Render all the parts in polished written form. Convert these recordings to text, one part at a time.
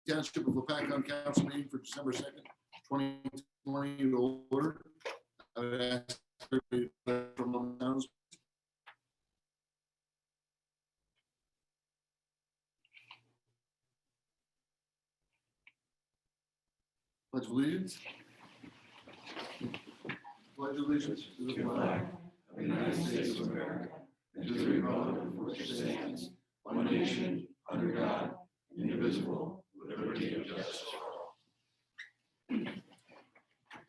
Township of Lopatcong Council meeting for December 2nd, 2020 to order. I would ask everybody to from announcements. Pledge of allegiance. Pledge allegiance to the flag of the United States of America and to the republic for which it stands, one nation, under God, indivisible, with liberty and justice for all.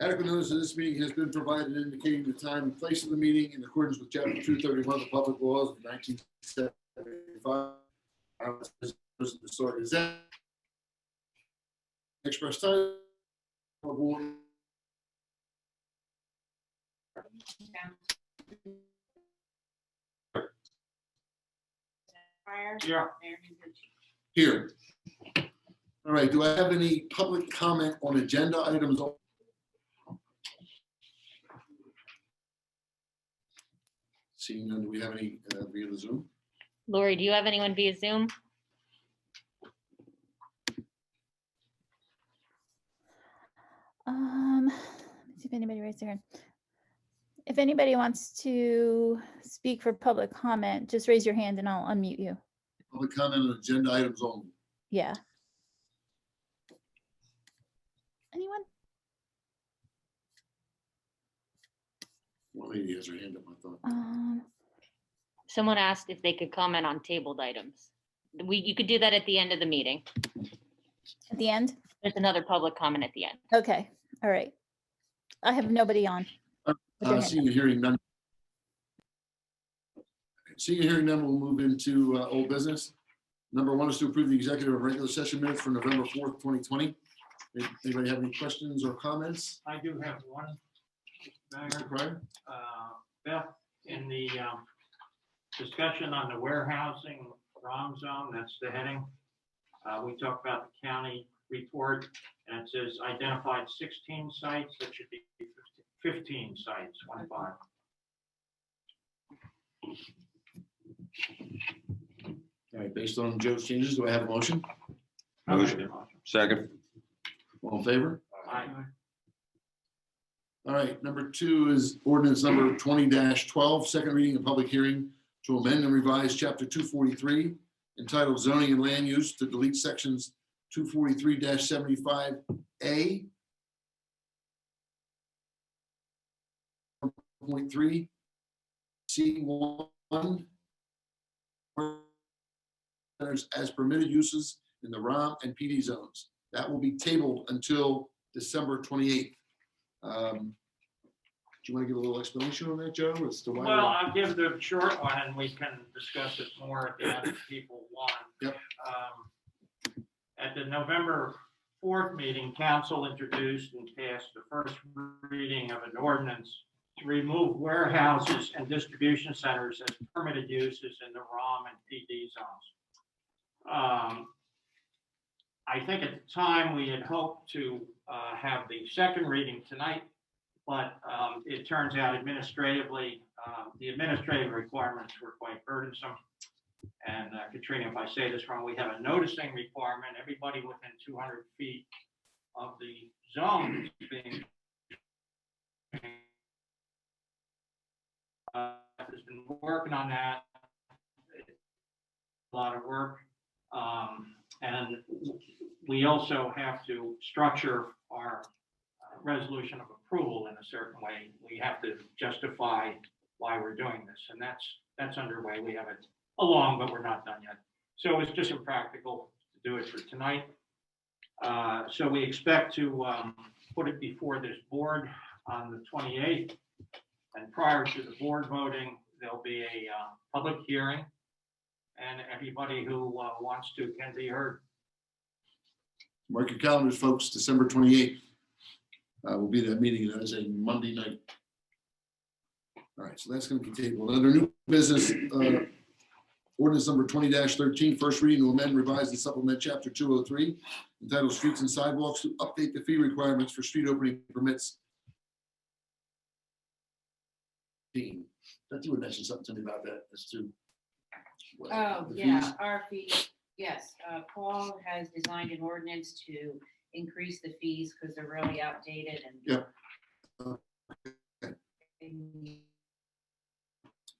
Adequate notice of this meeting has been provided indicating the time and place of the meeting in accordance with Chapter 231 of the Public Laws of 1975. The sort is that express time of order. Yeah. Here. All right, do I have any public comment on agenda items? Seeing none, do we have any via the Zoom? Lori, do you have anyone via Zoom? Let me see if anybody raised their hand. If anybody wants to speak for public comment, just raise your hand and I'll unmute you. Public comment on agenda items only. Yeah. Anyone? One lady has her hand up, I thought. Someone asked if they could comment on tabled items. You could do that at the end of the meeting. At the end? There's another public comment at the end. Okay, all right. I have nobody on. Seeing and hearing none. Seeing and hearing none, we'll move into old business. Number one is to approve the executive and regular session minutes for November 4th, 2020. Anybody have any questions or comments? I do have one. Mr. Pryor? Beth, in the discussion on the warehousing ROM zone, that's the heading. We talked about the county report, and it says identified 16 sites. That should be 15 sites, 15. All right, based on Joe's changes, do I have a motion? Motion. Second. All in favor? Aye. All right, number two is ordinance number 20-12, second reading and public hearing to amend and revise chapter 243 entitled zoning and land use to delete sections 243-75A, 1.3, C1, as permitted uses in the ROM and PD zones. That will be tabled until December 28th. Do you want to give a little explanation on that, Joe? As to why? Well, I'll give the short one and we can discuss it more at the end if people want. Yep. At the November 4th meeting, council introduced and passed the first reading of an ordinance to remove warehouses and distribution centers as permitted uses in the ROM and PD zones. I think at the time we had hoped to have the second reading tonight, but it turns out administratively, the administrative requirements were quite burdensome. And Katrina, if I say this wrong, we have a noticing requirement. Everybody within 200 feet of the zone is being has been working on that. A lot of work. And we also have to structure our resolution of approval in a certain way. We have to justify why we're doing this, and that's underway. We have it along, but we're not done yet. So it's just impractical to do it for tonight. So we expect to put it before this board on the 28th, and prior to the board voting, there'll be a public hearing, and everybody who wants to can be heard. Mark your calendars, folks. December 28th will be that meeting. That is a Monday night. All right, so that's going to be tabled. Under new business, ordinance number 20-13, first reading to amend, revise, and supplement chapter 203 entitled Streets and Sidewalks to update the fee requirements for street opening permits. I thought you would mention something to me about that as to. Oh, yeah, our fee Yes, Paul has designed an ordinance to increase the fees because they're really outdated and. Yep.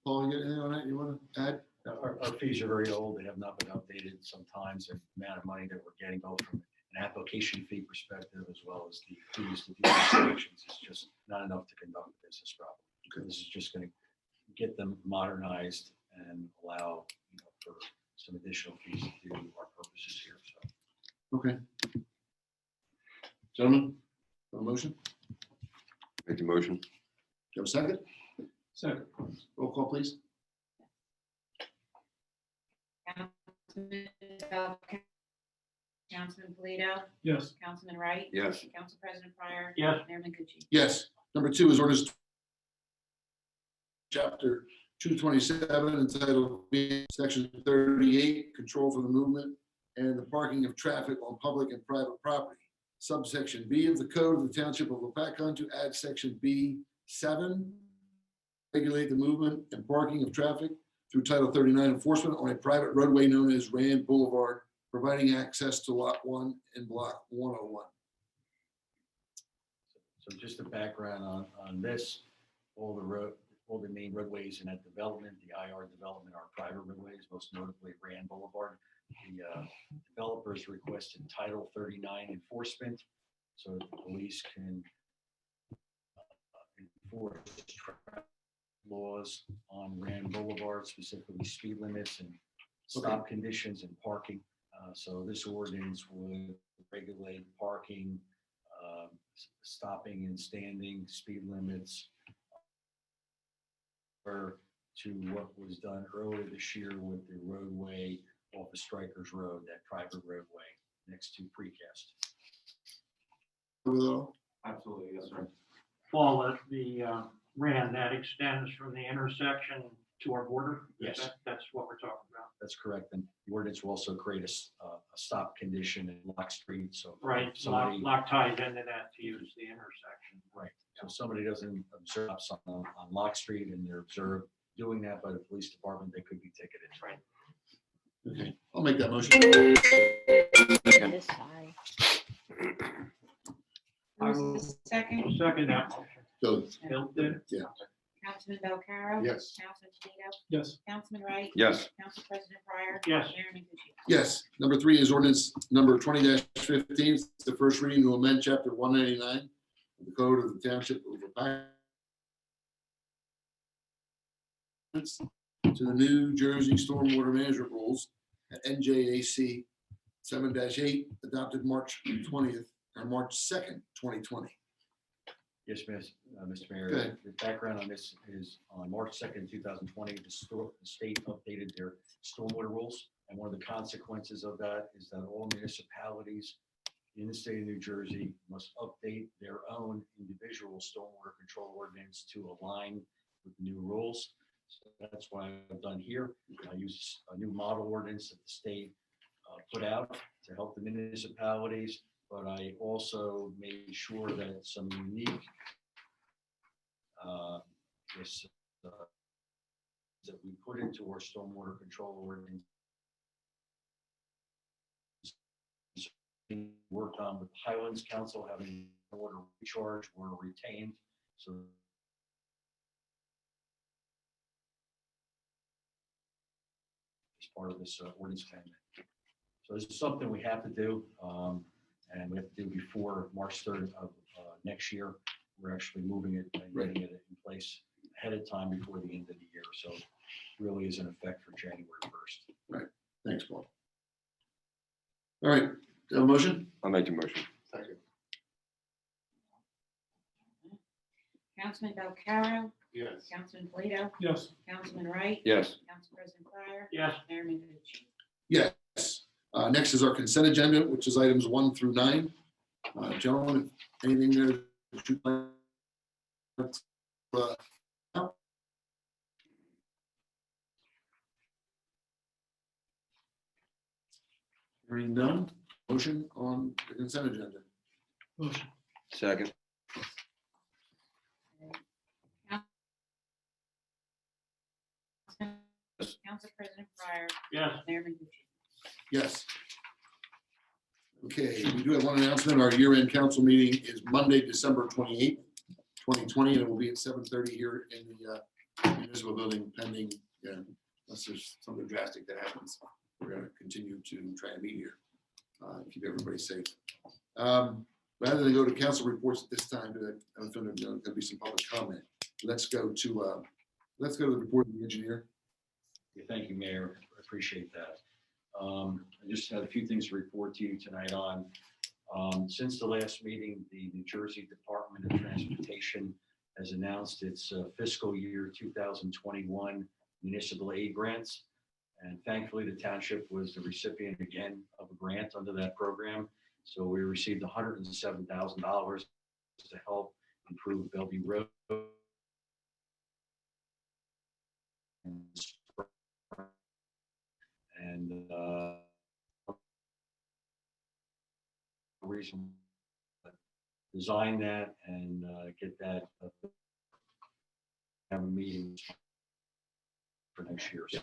Paul, you got anything on that you want to add? Our fees are very old. They have not been updated sometimes. And the amount of money that we're getting both from an application fee perspective as well as the fees to do inspections is just not enough to conduct the business properly. This is just going to get them modernized and allow, for some additional fees to do our purposes here. So Okay. Gentlemen, a motion? Make the motion. Do you have a second? Second. Roll call, please. Councilman Bel- Councilman Polito, Yes. Councilman Wright. Yes. Council President Pryor. Yes. Mayor Mengucci. Yes. Number 2 is ordinance chapter 227 entitled section 38, control for the movement and the parking of traffic on public and private property. Subsection B of the code of the Township of Lopatcong to add section B7, regulate the movement and parking of traffic through Title 39 enforcement on a private roadway known as Rand Boulevard, providing access to Lot 1 and Block 101. So just a background on this, all the main roadways in that development, the IR development are private roadways, most notably Rand Boulevard. The developers requested Title 39 enforcement so that the police can enforce traffic laws on Rand Boulevard, specifically speed limits and stop conditions and parking. So this ordinance would regulate parking, stopping and standing, speed limits, or to what was done earlier this year with the roadway off of Strikers Road, that private roadway next to Precast. Absolutely, yes, sir. Paul, the Rand, that extends from the intersection to our border? Yes. That's what we're talking about. That's correct. And the ordinance will also create a stop condition in Lock Street. So Right, somebody, lock ties into that to use the intersection. right. So somebody doesn't observe something on Lock Street and they're observed doing that by the police department, they could be ticketed. Right. Okay, I'll make that motion. This side. Who's the second? Second that motion. So, Bill did. Councilman Belcarro. yes. Councilman Polito. Yes. Councilman Wright. Yes. Council President Pryor. Yes. Mayor Mengucci. Yes. Number 3 is ordinance number 20-15. It's the first reading to amend chapter 199 of the code of the Township of Lopatcong to the New Jersey Stormwater Management Rules at NJAC 7-8, adopted March 20th or March 2nd, 2020. Yes, Mr. Mayor. Okay. The background on this is on March 2nd, 2020, the state updated their stormwater rules. And one of the consequences of that is that all municipalities in the state of New Jersey must update their own individual stormwater control ordinance to align with the new rules. So that's what I've done here. I use a new model ordinance that the state put out to help the municipalities, but I also made sure that some unique that we put into our stormwater control ordinance worked on with Highlands Council, having water recharge were retained. So as part of this ordinance amendment. So this is something we have to do, and we have to do before March 3rd of next year. We're actually moving it and getting it in place ahead of time before the end of the year. So it really is in effect for January 1st. Thanks, Paul. All right, do you have a motion? I'll make the motion. Second. Councilman Belcarro. Yes. Councilman Polito. Yes. Councilman Wright. Yes. Council President Pryor. Yes. Mayor Mengucci. Yes. Next is our consent agenda, which is items 1 through 9. Gentlemen, anything there that you'd like to, hearing none, motion on the consent agenda. Second. Council President Pryor. Yes. Mayor Mengucci. Yes. Okay, we do have one announcement. Our year-end council meeting is Monday, December 28th, 2020, and it will be at 7:30 here in the municipal building pending, unless there's something drastic that happens. We're going to continue to try and meet here. Keep everybody safe. Rather than go to council reports at this time, I'm going to be some public comment. Let's go to the report of the engineer. Yeah, thank you, Mayor. I appreciate that. I just had a few things to report to you tonight on. Since the last meeting, the New Jersey Department of Transportation has announced its fiscal year 2021 municipal aid grants. And thankfully, the township was the recipient again of a grant under that program. So we received $107,000 to help improve Bellevue Road. And reason design that and get that have a meeting for next year. So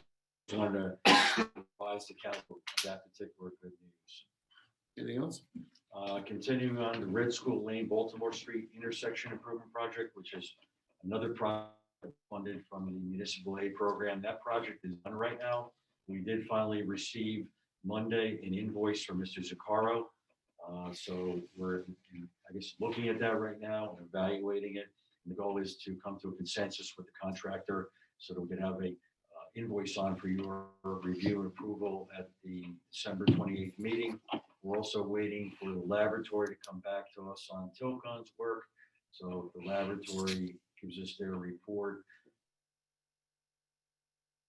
I wanted to advise the council of that particular good news. Anything else? Continuing on the Red School Lane, Baltimore Street intersection improvement project, which is another project funded from the municipal aid program. That project is done right now. We did finally receive Monday an invoice from Mr. Zuccaro. So we're, I guess, looking at that right now and evaluating it. And the goal is to come to a consensus with the contractor so that we can have a invoice on for your review and approval at the December 28th meeting. We're also waiting for the laboratory to come back to us on Tilcon's work. So the laboratory gives us their report.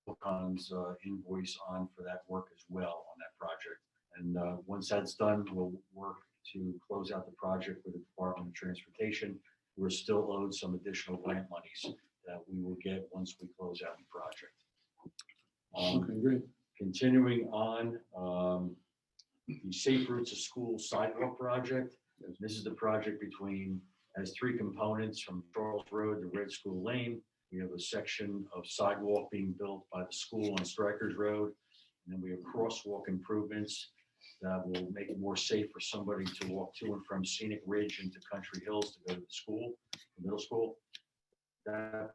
Tilcon's invoice on for that work as well on that project. And once that's done, we'll work to close out the project with the Department of Transportation. We're still owed some additional grant monies that we will get once we close out the project. Okay, great. Continuing on, the Safe Routes to School Sidewalk Project. This is the project has three components from Charles Road to Red School Lane. We have a section of sidewalk being built by the school on Strikers Road. And then we have crosswalk improvements that will make it more safe for somebody to walk to and from Scenic Ridge into Country Hills to go to the school, the middle school. That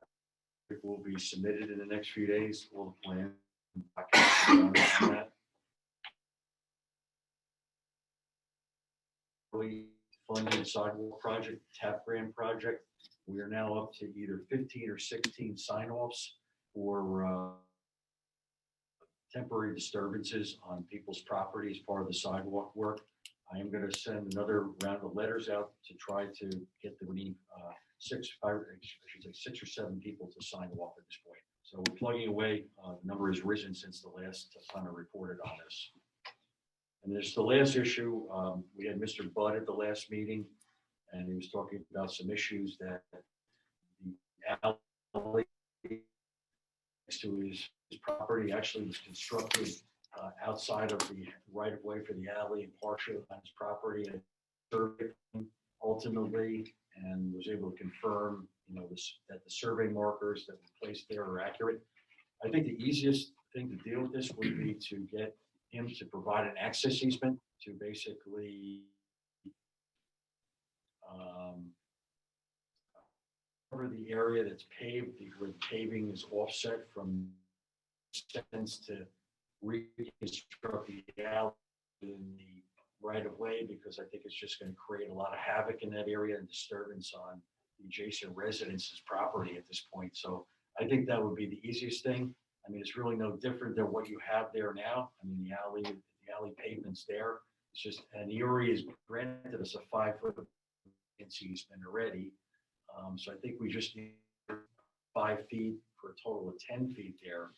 will be submitted in the next few days, all the plans. That. Funded sidewalk project, TAP grant project. We are now up to either 15 or 16 sign-offs for temporary disturbances on people's property as part of the sidewalk work. I am going to send another round of letters out to try to get the 6 or 7 people to sign off at this point. So we're plugging away. The number has risen since the last time I reported on this. And there's the last issue. We had Mr. Budd at the last meeting, and he was talking about some issues that the alley next to his property actually was constructed outside of the right-of-way for the alley and partially on his property. And surveyed ultimately, and was able to confirm, that the survey markers that were placed there are accurate. I think the easiest thing to deal with this would be to get him to provide an access easement to basically cover the area that's paved, where the paving is offset from sense to reconstruct the alley in the right of way, because I think it's just going to create a lot of havoc in that area and disturbance on the adjacent residents' property at this point. So I think that would be the easiest thing. I mean, it's really no different than what you have there now. I mean, the alley pavement's there. It's just, and the area is granted us a 5-foot easement already. So I think we just need 5 feet for a total of 10 feet there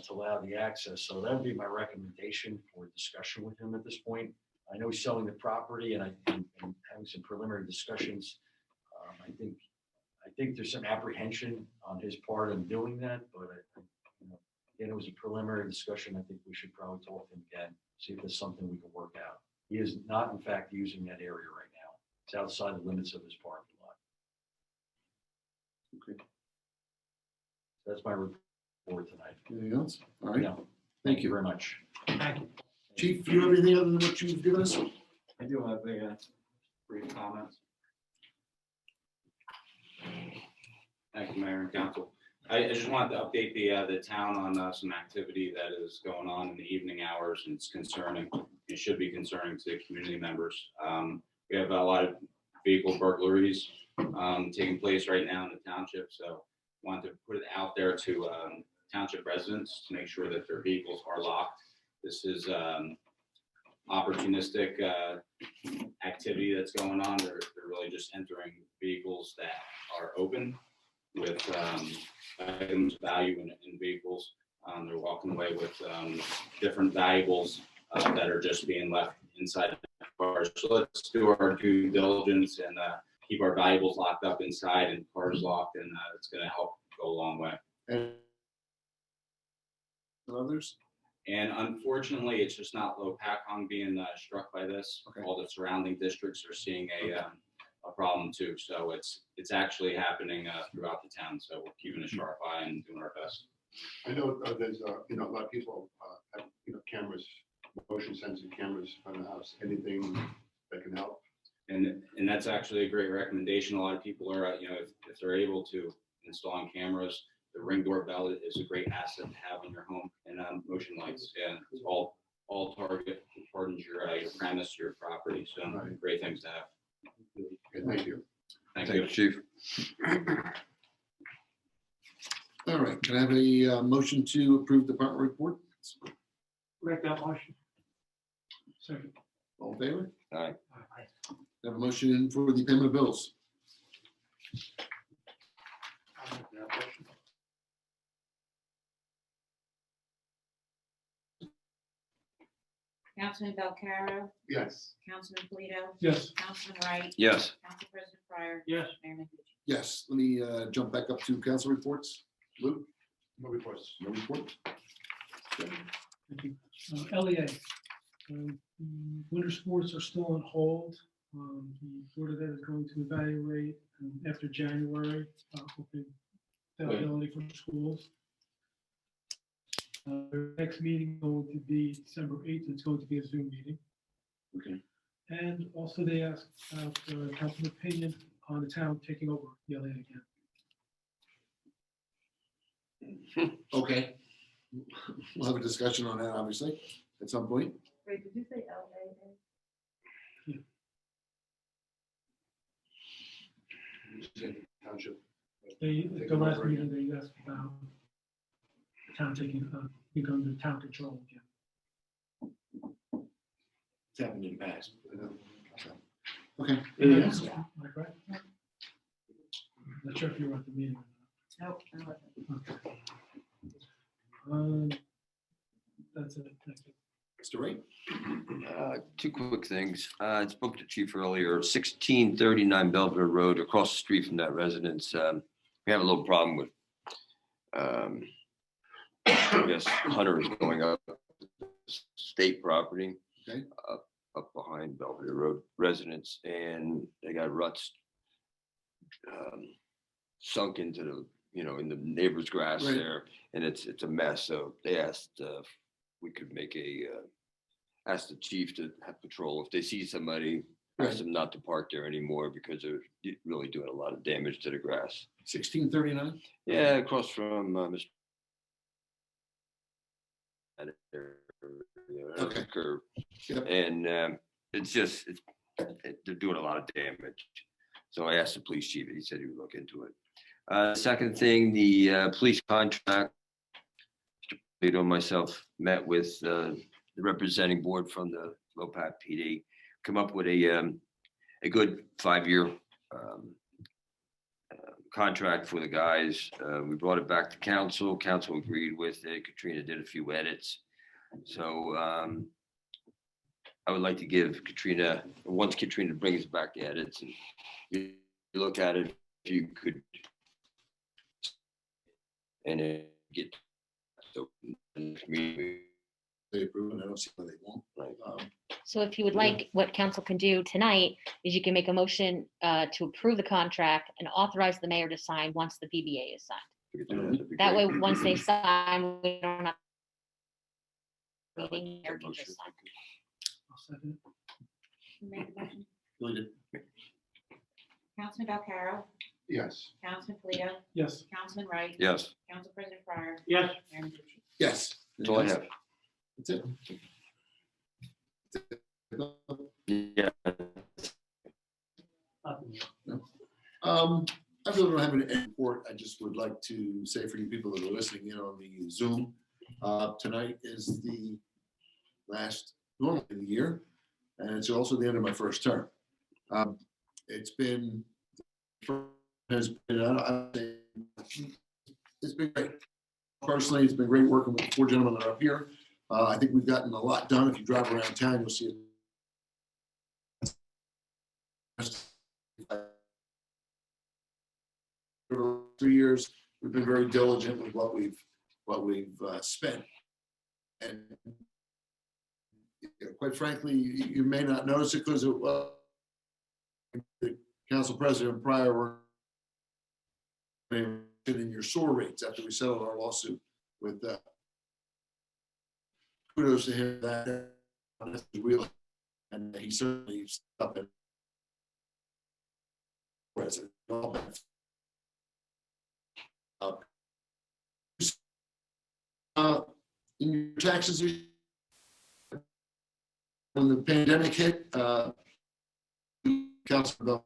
to allow the access. So that would be my recommendation for discussion with him at this point. I know he's selling the property, and I'm having some preliminary discussions. I think there's some apprehension on his part in doing that, but again, it was a preliminary discussion. I think we should probably talk to him again, see if there's something we can work out. He is not, in fact, using that area right now. It's outside the limits of his parking lot. Okay. That's my report tonight. Anything else? All right. No, Thank you very much. Thank you. Chief, do you have anything other than what you've given us? I do have a brief comment. Thank you, Mayor and Council. I just wanted to update the town on some activity that is going on in the evening hours, and it's concerning. It should be concerning to community members. We have a lot of vehicle burglaries taking place right now in the township, so wanted to put it out there to township residents to make sure that their vehicles are locked. This is opportunistic activity that's going on. They're really just entering vehicles that are open with items of value in vehicles. They're walking away with different valuables that are just being left inside the cars. So let's do our due diligence and keep our valuables locked up inside and cars locked, and it's going to help go a long way. And others? And unfortunately, it's just not Lopatcong being struck by this. Okay. All the surrounding districts are seeing a problem too. So it's actually happening throughout the town. So we're keeping a sharp eye and doing our best. I know there's, a lot of people have, cameras, motion sensor cameras on the house. Anything that can help? And that's actually a great recommendation. A lot of people are, if they're able to install cameras, the Ring doorbell is a great asset to have in your home, and motion lights. And it's all target hardens your premise, your property. So Right. great things to have. Okay, thank you. Thank Thank you. you, Chief. All right, can I have a motion to approve the department report? Make that motion. Second. All in favor? Aye. Have a motion for the payment of bills. I'll make that motion. Councilman Belcarro, Yes. Councilman Polito, Yes. Councilman Wright, Yes. Council President Pryor, Yes. Mayor Mcdougal. Yes, let me jump back up to council reports. Lou, No reports. no report? Thank you. LEA, winter sports are still on hold. The Board of Ed is going to evaluate after January, open availability for schools. Their next meeting is going to be December 8th. It's going to be a Zoom meeting. Okay. And also they asked for council opinion on the town taking over the LEA again. Okay. We'll have a discussion on that, obviously, at some point. Wait, did you say LA? Township. The last meeting, they asked about the town taking, becoming the town control again. It's happened in the past. Okay. Am I correct? Not sure if you were at the meeting or Nope. I wasn't. not. Okay. That's it. Thank you. Mr. Wright? Two quick things. I spoke to Chief earlier, 1639 Belvedere Road, across the street from that residence. We have a little problem with, I guess, hunters going up state property. Okay. Up behind Belvedere Road residents, and they got ruts sunk into the, in the neighbor's grass Right. there, and it's a mess. So they asked if we could make ask the chief to have patrol. If they see somebody, ask them not to park there anymore because they're really doing a lot of damage to the grass. 1639? Yeah, across from Mr. Okay. Curve. Yep. And they're doing a lot of damage. So I asked the police chief, and he said he would look into it. Second thing, the police contract. Mr. Polito and myself met with the representing board from the Lopat PD, come up with a good 5-year contract for the guys. We brought it back to council. Council agreed with it. Katrina did a few edits. So I would like to give Katrina, once Katrina brings back the edits and you look at it, if you could, and get so They approve, and I don't see why they won't. right. So if you would like, what council can do tonight is you can make a motion to approve the contract and authorize the mayor to sign once the BBA is signed. We could do that'd be That way, great. once they sign, we don't have meeting, mayor can just sign. I'll second it. Who made the motion? Really did. Councilman Valcarro, Yes. Councilman Polito, Yes, Councilman Wright. Yes, Council President Fryer, Yes, Mayor Masucci. Yes. that's all I have. That's it. Yeah. I really don't have an report. I just would like to say for you people that are listening in on the Zoom, tonight is the last normal in the year, and it's also the end of my first term. It's been, it's been great. Personally, it's been great working with the four gentlemen that are up here. I think we've gotten a lot done. If you drive around town, you'll see it. 3 years, we've been very diligent with what we've spent. And quite frankly, you may not notice it because the council president prior were in your SOAR rates after we settled our lawsuit with kudos to him that and he certainly stepped up president. In your taxes, when the pandemic hit, council,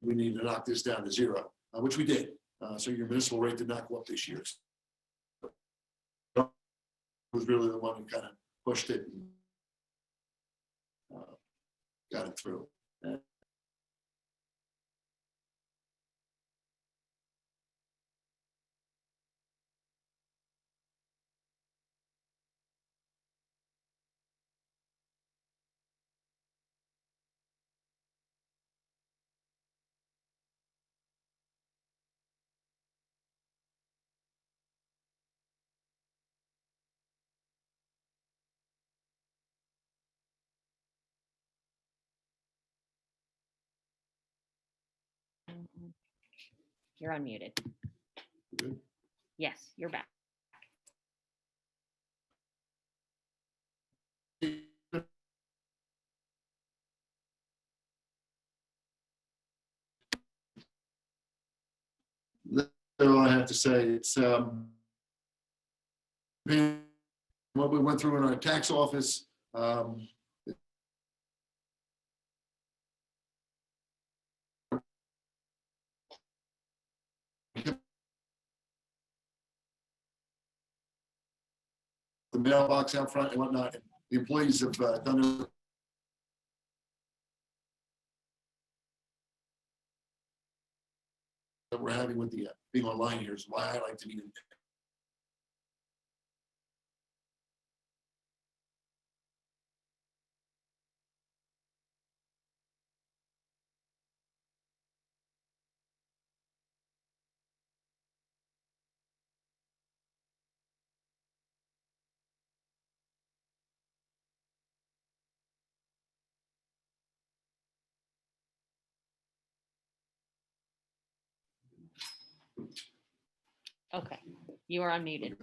we need to knock this down to zero, which we did. So your municipal rate did not go up this year. Was really the one who kind of pushed it and got it through. You're unmuted. Good. Yes, you're back. That's all I have to say. It's what we went through in our tax office. The mailbox out front and whatnot. The employees have done it. That we're having with the being online here is why I like to be in. Okay, you are unmuted.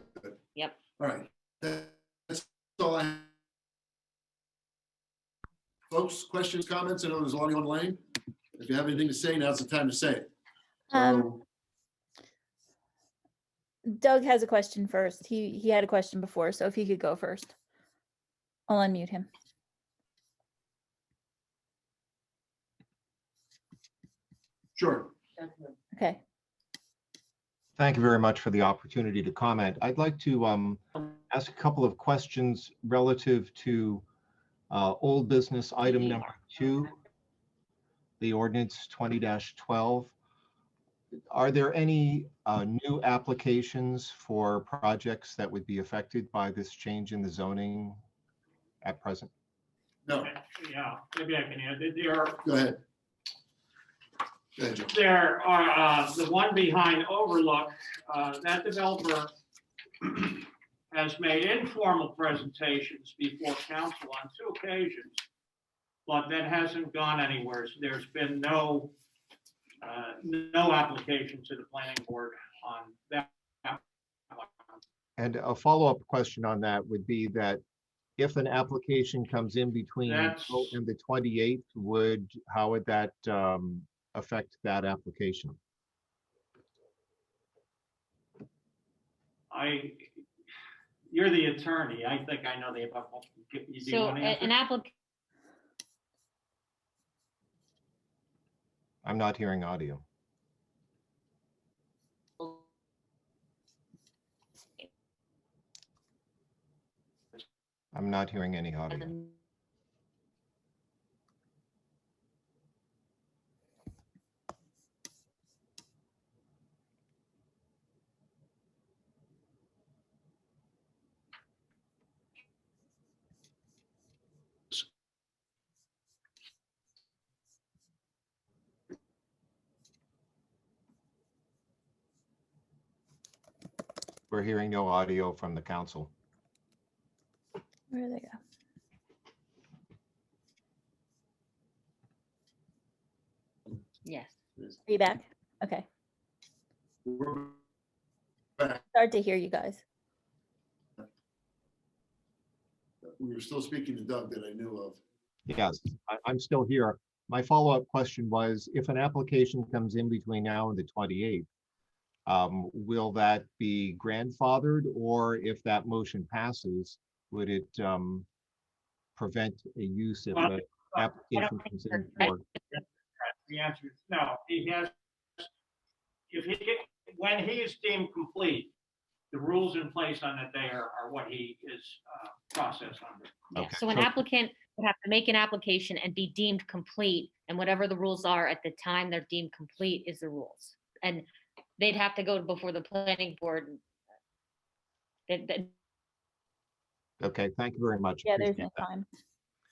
Yep. All right. That's all I have. Folks, questions, comments? I know there's a lot of you online. If you have anything to say, now's the time to say it. So, Doug has a question first. He had a question before, so if he could go first. I'll unmute him. sure. Okay. Thank you very much for the opportunity to comment. I'd like to ask a couple of questions relative to old business item number 2, the ordinance 20-12. Are there any new applications for projects that would be affected by this change in the zoning at present? No, yeah, maybe I can add, go ahead. Go ahead, Joe. there are, the one behind Overlook, that developer has made informal presentations before council on 2 occasions, but that hasn't gone anywhere. So there's been no application to the planning board on that one. And a follow-up question on that would be that if an application comes in between now That's- and the 28th, how would that affect that application? You're the attorney. I think I know the above. Do you So want to answer? an applicant, I'm not hearing audio. I'm not hearing any audio. We're hearing no audio from the council. Where do they go? yes. Are you back? Okay. We're back. Hard to hear you guys. We were still speaking to Doug that I knew of. Yes, I'm still here. My follow-up question was, if an application comes in between now and the 28th, will that be grandfathered, or if that motion passes, would it prevent a use if an application comes in for? The answer is no. He has, when he is deemed complete, the rules in place on that day are what he is processed under. Yeah, Okay, so an so- applicant would have to make an application and be deemed complete, and whatever the rules are at the time they're deemed complete is the rules. And they'd have to go before the planning board. Okay, thank you very much. Yeah, there's Appreciate no that. time.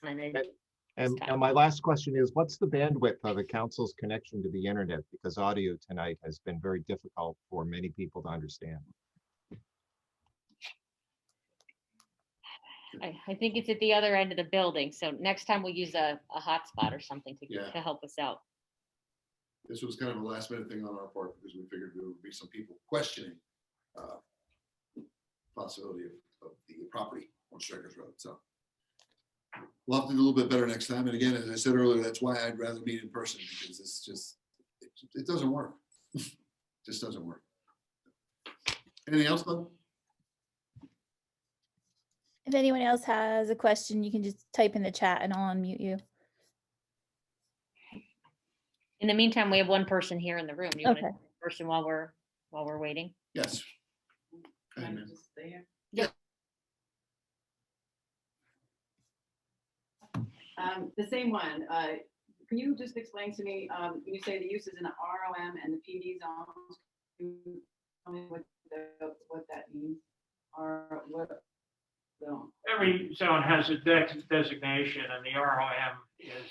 And then- And my last question is, what's the bandwidth of the council's connection to the internet? Because audio tonight has been very difficult for many people to understand. I think it's at the other end of the building, so next time we'll use a hotspot or something Yeah. to help us out. This was kind of a last minute thing on our part because we figured there would be some people questioning possibility of the property on Strikers Road. So we'll have to do a little bit better next time. And again, as I said earlier, that's why I'd rather meet in person, because it's just, it doesn't work. Just doesn't work. Anything else, Bob? If anyone else has a question, you can just type in the chat and I'll unmute you. In the meantime, we have one person here in the room. You want Okay. to person while we're waiting? Yes. Go Can ahead, I ma'am. just stay here? Yeah. The same one, can you just explain to me, you say the use is in the ROM and the PD zones? Can you tell me what that means? Or what zone? Every zone has a designation, and the ROM is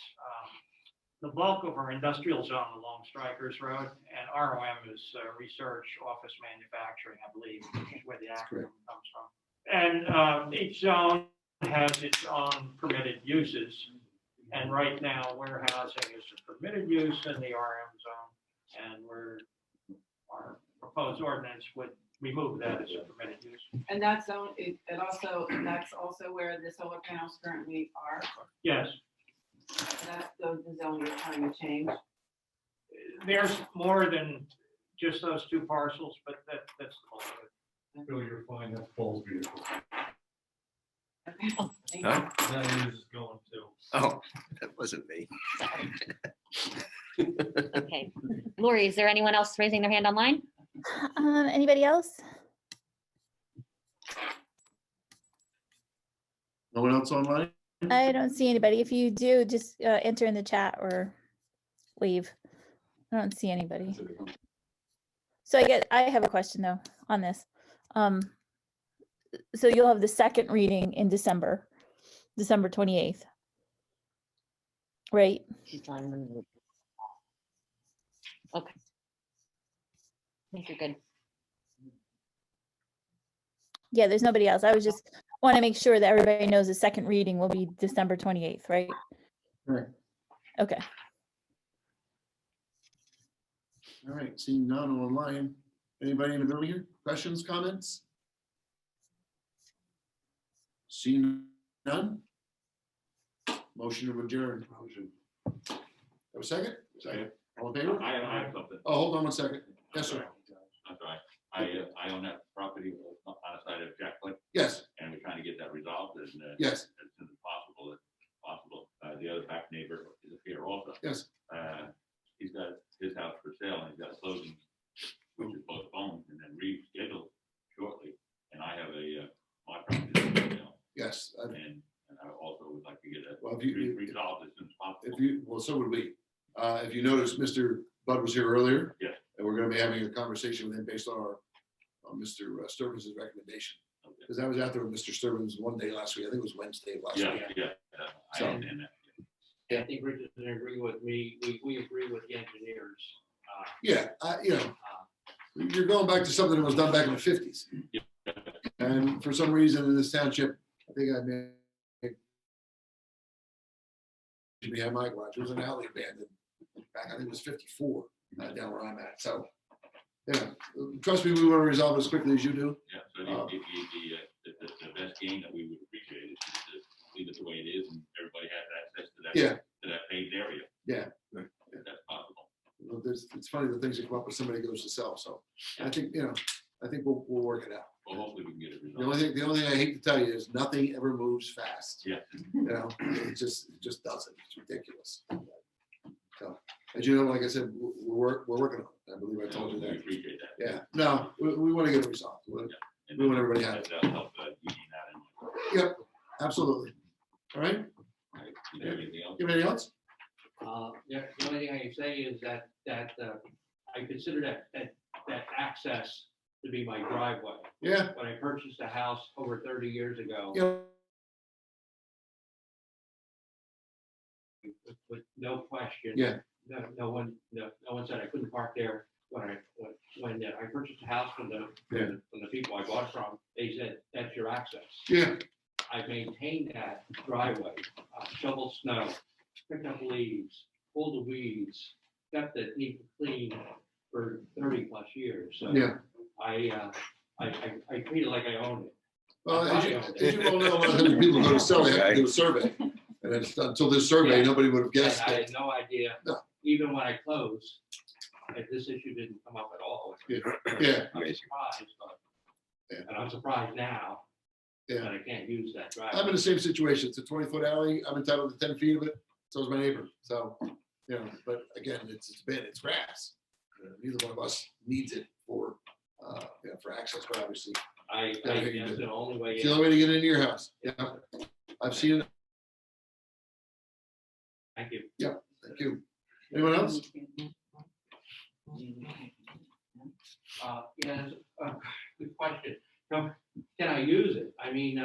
the bulk of our industrial zone along Strikers Road, and ROM is research, office, manufacturing, I believe, is where the acronym comes from. And each zone has its own permitted uses, and right now warehousing is a permitted use in the RM zone, and our proposed ordinance would remove that as a permitted use. And that zone, that's also where the solar panels currently are? Yes, That's the zone you're trying to change? there's more than just those two parcels, but that's the bulk of it. Bill, you're fine, that's Paul's vehicle. Okay, thank you. Huh? That is going to. Oh, that wasn't me. Okay. Lori, is there anyone else raising their hand online? Anybody else? No one else online? I don't see anybody. If you do, just enter in the chat or leave. I don't see anybody. So I have a question though on this. So you'll have the second reading in December 28th. Right? She's on. Okay. I think you're good. Yeah, there's nobody else. I was just want to make sure that everybody knows the second reading will be December 28th, right? Right. Okay. All right, seeing none online. Anybody in the building here? Questions, comments? Seeing none? Motion to adjourn. Motion. Have a second? Second. All in favor? I have something. Oh, hold on 1 second. Yes, sir. I'm sorry. I own that property on the side of Jack Lake, Yes, and we're trying to get that resolved as, yes, as soon as possible, if possible. The other back neighbor is here also. yes. He's got his house for sale, and he's got a closing, which is postponed and then rescheduled shortly. And I have my property for sale, Yes. and I also would like to get it Well, if you, resolved as soon as possible. well, so would we. If you notice, Mr. Bud was here earlier. Yes. And we're gonna be having a conversation with him based on Mr. Sturman's recommendation. Okay. Because I was out there with Mr. Sturman's one day last week. I think it was Wednesday of last Yeah, week. yeah, I So- understand that. I think Richard doesn't agree with me. We agree with the engineers. Yeah, you're going back to something that was done back in the 50s. And for some reason in this township, I think I made behind my garage, it was an alley abandoned back, I think it was 54, down where I'm at. So, trust me, we want to resolve as quickly as you do. Yeah, so the best gain that we would appreciate is just to leave it the way it is, and everybody has access to that, Yeah. to that paved area. Yeah. If that's possible. Well, it's funny the things that come up when somebody goes to sell. So I think, I think we'll work it out. Well, hopefully we can get it The only resolved. thing I hate to tell you is nothing ever moves fast. Yeah. It just doesn't. It's ridiculous. So, as you know, like I said, we're working on it. I believe I told you We that. appreciate that. Yeah, no, we want to get it resolved. And We want everybody happy. that'll help you that. Yep, absolutely. All right, Do you have anything else? you have anything else? Yeah, the only thing I can say is that I consider that access to be my driveway. Yeah, When I purchased a house over 30 years ago, yeah, with no question. Yeah. No one said I couldn't park there. When I purchased a house from the people I bought from, they said, that's your access. yeah, I maintained that driveway, shovel snow, pick up leaves, pull the weeds, kept it neat and clean for 30 plus years. So yeah. I treat it like I own it. Well, as you well know, a lot of times people go to sell, they have to do a survey. And it's until this survey, nobody would have guessed And I it. had no idea, No. even when I closed, that this issue didn't come up at all. Yeah, I'm surprised, and I'm surprised now Yeah. that I can't use that I'm driveway. in the same situation. It's a 20-foot alley. I'm entitled to 10 feet of it. So is my neighbor. So, but again, it's grass. Neither one of us needs it for access, but obviously I guess the only way. it's the only way to get into your house. Yeah, I've seen it. Thank you. Thank you. Anyone else? Yes, good question. So, can I use it? I mean,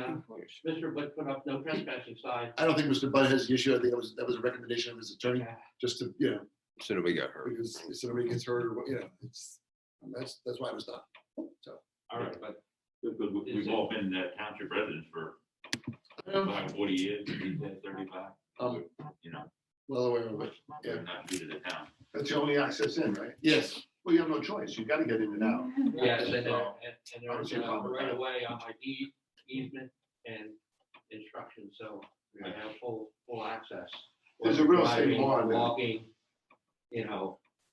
Mr. Wood put up no trespassing sign. I don't think Mr. Bud has the issue. I think that was a recommendation of his attorney, Yeah. just to, So nobody got hurt. because if somebody gets hurt or what, that's why it was done. So. All right, but Because we've all been township residents for about 40 years, 35, Well aware of it. Yeah. we're not new to the town. That's the only access in, right? Yes. Well, you have no choice. You gotta get in and out. yes, and So, there's right away on my deed, easement and instructions, so I have full access. There's a real estate Driving, law there. Walking,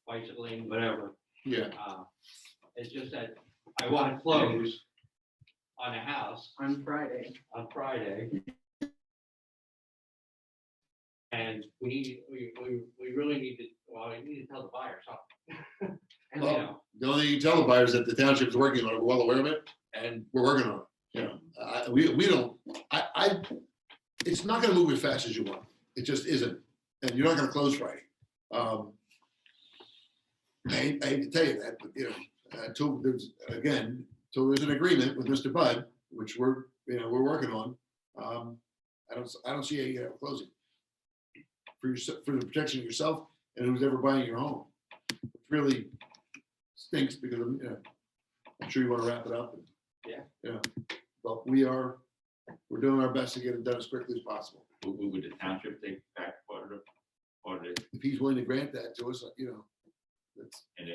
bicycling, whatever. Yeah. It's just that I want to close on a house On Friday. on Friday. And we really need to, we need to tell the buyer something. And, Well, the only thing you tell the buyers that the township's working on it, we're well aware of it, and we're working on it. We don't, it's not gonna move as fast as you want. It just isn't. And you're not gonna close Friday. I hate to tell you that, but until there's an agreement with Mr. Bud, which we're working on, I don't see a closing for the protection of yourself and who's ever buying your home. It really stinks because I'm sure you want to wrap it up. But we're doing our best to get it done as quickly as possible. Would the township take back part of it? If he's willing to grant that to us, that's And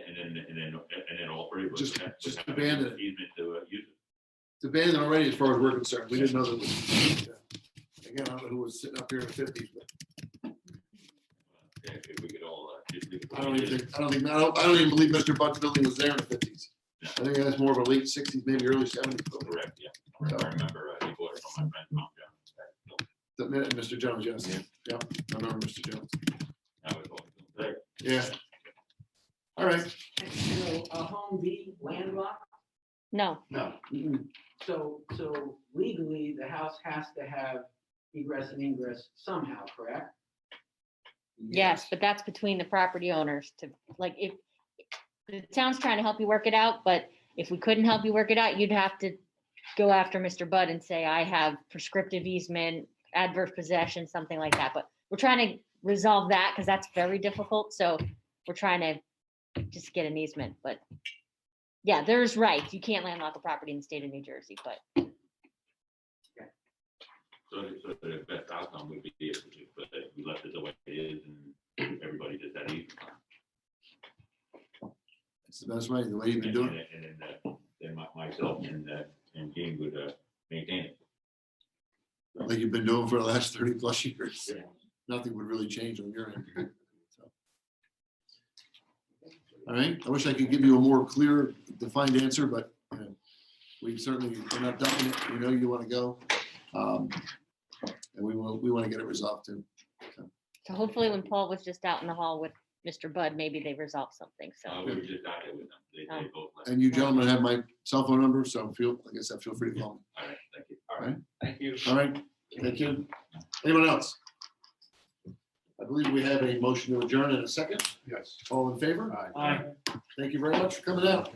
then all three of us Just would have just an abandon it. easement to use it. It's abandoned already as far as we're concerned. We didn't know that. Again, I don't know who was sitting up here in the 50s, but If we could all, just leave it. I don't even believe Mr. Butt's building was there in the 50s. I think that's more of a late 60s, maybe early 70s. building. Correct, yeah. I remember, he bought it from my friend, Tom Jones. The minute, Mr. Jones, yes. Yep, I remember Mr. Jones. That was all. Right. Yeah. All right. So a home be landlocked, No, No. so legally, the house has to have egress and ingress somehow, correct? yes, but that's between the property owners to, like, if the town's trying to help you work it out, but if we couldn't help you work it out, you'd have to go after Mr. Budd and say, I have prescriptive easement, adverse possession, something like that. But we're trying to resolve that because that's very difficult. So we're trying to just get an easement, but yeah, there's rights. You can't landlock a property in the state of New Jersey, but So the best outcome would be if we left it the way it is and everybody just had easy. It's the best way, the way you've been doing it. And then myself and Gene would maintain it. Like you've been doing for the last 30 plus years. Nothing would really change on your end. So. All right, I wish I could give you a more clear, defined answer, but we certainly are not ducking it. We know you want to go. And we want to get it resolved too. so hopefully when Paul was just out in the hall with Mr. Budd, maybe they resolved something. So We were just out there with them. They both left. And you gentlemen have my cell phone number, so like I said, feel free to call me. All right, thank you. All right, Thank you. all right, thank you. Anyone else? I believe we have a motion to adjourn in a second. Yes. All in favor? Aye. Thank you very much for coming out.